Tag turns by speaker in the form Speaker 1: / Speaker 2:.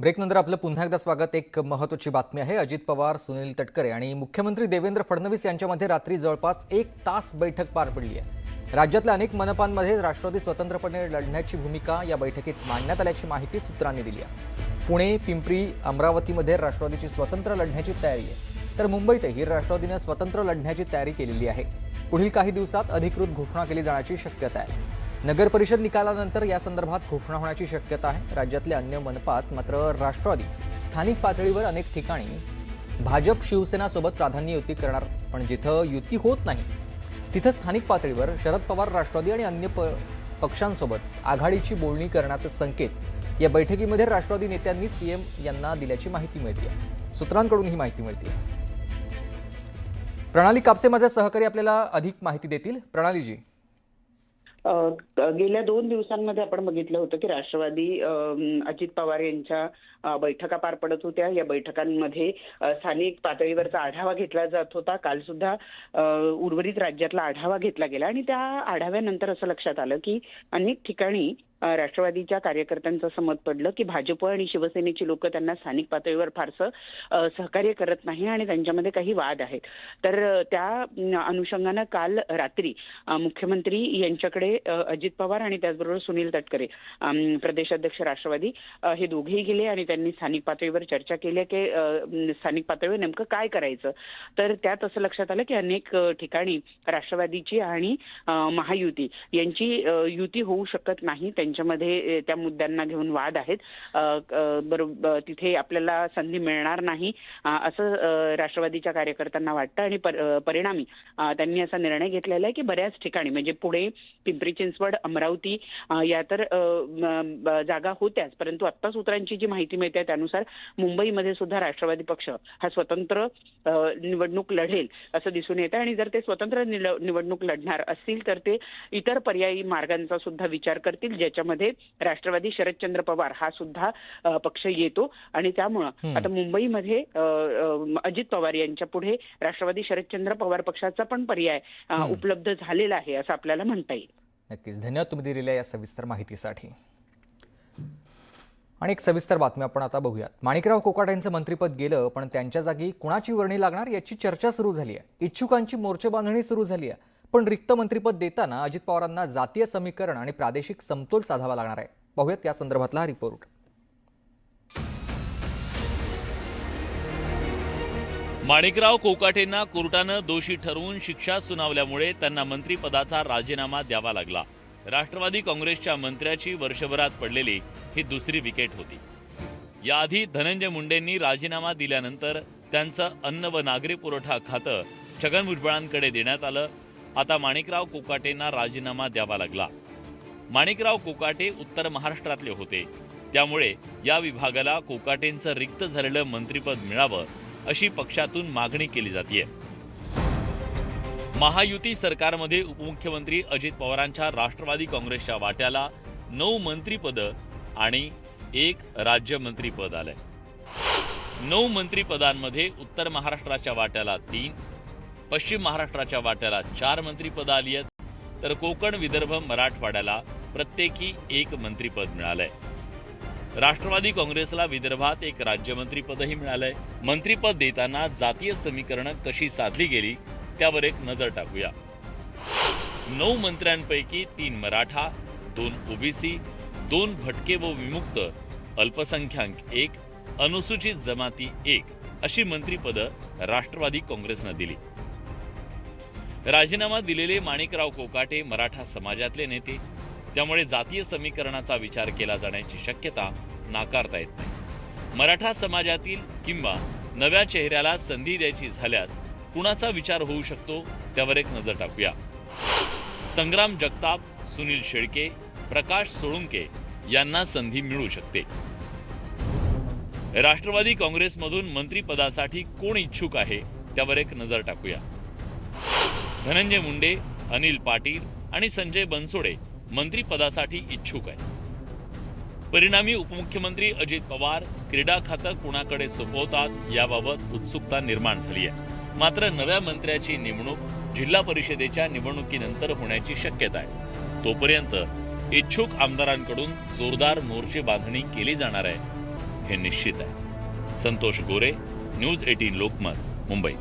Speaker 1: ब्रेकनंतर आपलं पुन्हा एकदा स्वागत। एक महत्त्वाची बातमी आहे। अजित पवार, सुनील तटकरे आणि मुख्यमंत्री देवेंद्र फडणवीस यांच्यामध्ये रात्री जवळपास 1 तास बैठक पार पडली आहे। राज्यातल्या अनेक मनपांमध्ये राष्ट्रवादी स्वतंत्रपणे लढण्याची भूमिका या बैठकीत मांडण्यात आल्याची माहिती सूत्रांनी दिली आहे। पुणे, पिंपरी, अमरावतीमध्ये राष्ट्रवादीची स्वतंत्र लढण्याची तयारी आहे, तर मुंबईतही राष्ट्रवादीने स्वतंत्र लढण्याची तयारी केलेली आहे। पुढील काही दिवसात अधिकृत घोषणा केली जाण्याची शक्यता आहे। नगर परिषद निकालानंतर या संदर्भात घोषणा होण्याची शक्यता आहे। राज्यातल्या अन्य मनपात मात्र राष्ट्रवादी स्थानिक पातळीवर अनेक ठिकाणी भाजप शिवसेना सोबत प्राधान्य युती करणार, पण जिथं युती होत नाही तिथं स्थानिक पातळीवर शरद पवार, राष्ट्रवादी आणि अन्य पक्षांसोबत आघाडीची बोलणी करण्याचे संकेत या बैठकीमध्ये राष्ट्रवादी नेत्यांनी सीएम यांना दिल्याची माहिती मिळते आहे। सूत्रांकडून ही माहिती मिळते आहे। प्रणाली कापसे माझे सहकारी आपल्याला अधिक माहिती देतील। प्रणालीजी,
Speaker 2: गेल्या 2 दिवसांमध्ये आपण बघितलं होतं की राष्ट्रवादी अजित पवार यांच्या बैठका पार पडत होत्या। या बैठकांमध्ये स्थानिक पातळीवरचा आढावा घेतला जात होता। काल सुद्धा उर्वरित राज्यातला आढावा घेतला गेला आणि त्या आढाव्यानंतर असं लक्षात आलं की अनेक ठिकाणी राष्ट्रवादीच्या कार्यकर्त्यांचं समत पडलं की भाजप आणि शिवसेनेची लोक त्यांना स्थानिक पातळीवर फारसं सहकार्य करत नाही आणि त्यांच्यामध्ये काही वाद आहेत। तर त्या अनुषंगानं काल रात्री मुख्यमंत्री यांच्याकडे अजित पवार आणि त्याचबरोबर सुनील तटकरे प्रदेशाध्यक्ष राष्ट्रवादी हे दोघेही गेले आणि त्यांनी स्थानिक पातळीवर चर्चा केली की स्थानिक पातळीवर नेमकं काय करायचं। तर त्यात असं लक्षात आलं की अनेक ठिकाणी राष्ट्रवादीची आणि महायुती यांची युती होऊ शकत नाही। त्यांच्यामध्ये त्या मुद्द्यांना घेऊन वाद आहेत। बरोबर तिथे आपल्याला संधी मिळणार नाही असं राष्ट्रवादीच्या कार्यकर्त्यांना वाटतं आणि परिणामी त्यांनी असा निर्णय घेतलेला आहे की बऱ्याच ठिकाणी म्हणजे पुणे, पिंपरी चिंचवड, अमरावती या तर जागा होत्याच, परंतु आत्ता सूत्रांची जी माहिती मिळते त्यानुसार मुंबईमध्ये सुद्धा राष्ट्रवादी पक्ष हा स्वतंत्र निवडणूक लढेल असं दिसून येतं आणि जर ते स्वतंत्र निवडणूक लढणार असतील तर ते इतर पर्यायी मार्गांचा सुद्धा विचार करतील, ज्याच्यामध्ये राष्ट्रवादी शरदचंद्र पवार हा सुद्धा पक्ष येतो आणि त्यामुळं आता मुंबईमध्ये अजित पवार यांच्या पुढे राष्ट्रवादी शरदचंद्र पवार पक्षाचा पण पर्याय उपलब्ध झालेला आहे असं आपल्याला म्हणता येईल।
Speaker 1: नक्कीच, धन्यवाद तुम्ही दिलेल्या या सविस्तर माहितीसाठी। आणि एक सविस्तर बातमी आपण आता बघूयात। माणिकराव कोकाटे यांचं मंत्रिपद गेलं, पण त्यांच्या जागी कुणाची वर्णी लागणार याची चर्चा सुरू झाली आहे। इच्छुकांची मोर्चेबांधणी सुरू झाली आहे, पण रिक्त मंत्रिपद देताना अजित पवारांना जातीय समीकरण आणि प्रादेशिक समतोल साधावा लागणार आहे। पाहूयात या संदर्भातला हा रिपोर्ट।
Speaker 3: माणिकराव कोकाटेंना कोर्टानं दोषी ठरवून शिक्षा सुनावल्यामुळे त्यांना मंत्रिपदाचा राजीनामा द्यावा लागला। राष्ट्रवादी काँग्रेसच्या मंत्र्याची वर्षभरात पडलेली ही दुसरी विकेट होती। याआधी धनंजय मुंडेंनी राजीनामा दिल्यानंतर त्यांचं अन्न व नागरी पुरवठा खातं छगन भुजबळांकडे देण्यात आलं। आता माणिकराव कोकाटेंना राजीनामा द्यावा लागला। माणिकराव कोकाटे उत्तर महाराष्ट्रातले होते, त्यामुळे या विभागाला कोकाटेंचं रिक्त झालेलं मंत्रिपद मिळावं अशी पक्षातून मागणी केली जाते। महायुती सरकारमध्ये उपमुख्यमंत्री अजित पवारांच्या राष्ट्रवादी काँग्रेसच्या वाट्याला 9 मंत्रिपद आणि 1 राज्यमंत्रीपद आलंय। 9 मंत्रिपदांमध्ये उत्तर महाराष्ट्राच्या वाट्याला 3, पश्चिम महाराष्ट्राच्या वाट्याला 4 मंत्रिपद आली आहेत, तर कोकण, विदर्भ, मराठवाड्याला प्रत्येकी 1 मंत्रिपद मिळालंय। राष्ट्रवादी काँग्रेसला विदर्भात 1 राज्यमंत्रीपदही मिळालंय। मंत्रिपद देताना जातीय समीकरणं कशी साधली गेली त्यावर एक नजर टाकूया। 9 मंत्र्यांपैकी 3 मराठा, 2 ओबीसी, 2 भटके व विमुक्त, अल्पसंख्याक 1, अनुसूचित जमाती 1 अशी मंत्रिपदं राष्ट्रवादी काँग्रेसनं दिली। राजीनामा दिलेले माणिकराव कोकाटे मराठा समाजातले नेते, त्यामुळे जातीय समीकरणाचा विचार केला जाण्याची शक्यता नाकारता येत नाही। मराठा समाजातील किंवा नव्या चेहऱ्याला संधी द्यायची झाल्यास कुणाचा विचार होऊ शकतो त्यावर एक नजर टाकूया। संग्राम जगताप, सुनील शेळके, प्रकाश सोळुंके यांना संधी मिळू शकते। राष्ट्रवादी काँग्रेसमधून मंत्रिपदासाठी कोण इच्छुक आहे त्यावर एक नजर टाकूया। धनंजय मुंडे, अनिल पाटील आणि संजय बनसोडे मंत्रिपदासाठी इच्छुक आहेत। परिणामी उपमुख्यमंत्री अजित पवार क्रीडा खातं कुणाकडे सोपवतात याबाबत उत्सुकता निर्माण झाली आहे। मात्र नव्या मंत्र्याची नेमणूक जिल्हा परिषदेच्या निवडणुकीनंतर होण्याची शक्यता आहे। तोपर्यंत इच्छुक आमदारांकडून जोरदार मोर्चे बांधणी केली जाणार आहे। हे निश्चित आहे. संतोष गोरे, न्यूज 18 लोकमत, मुंबई.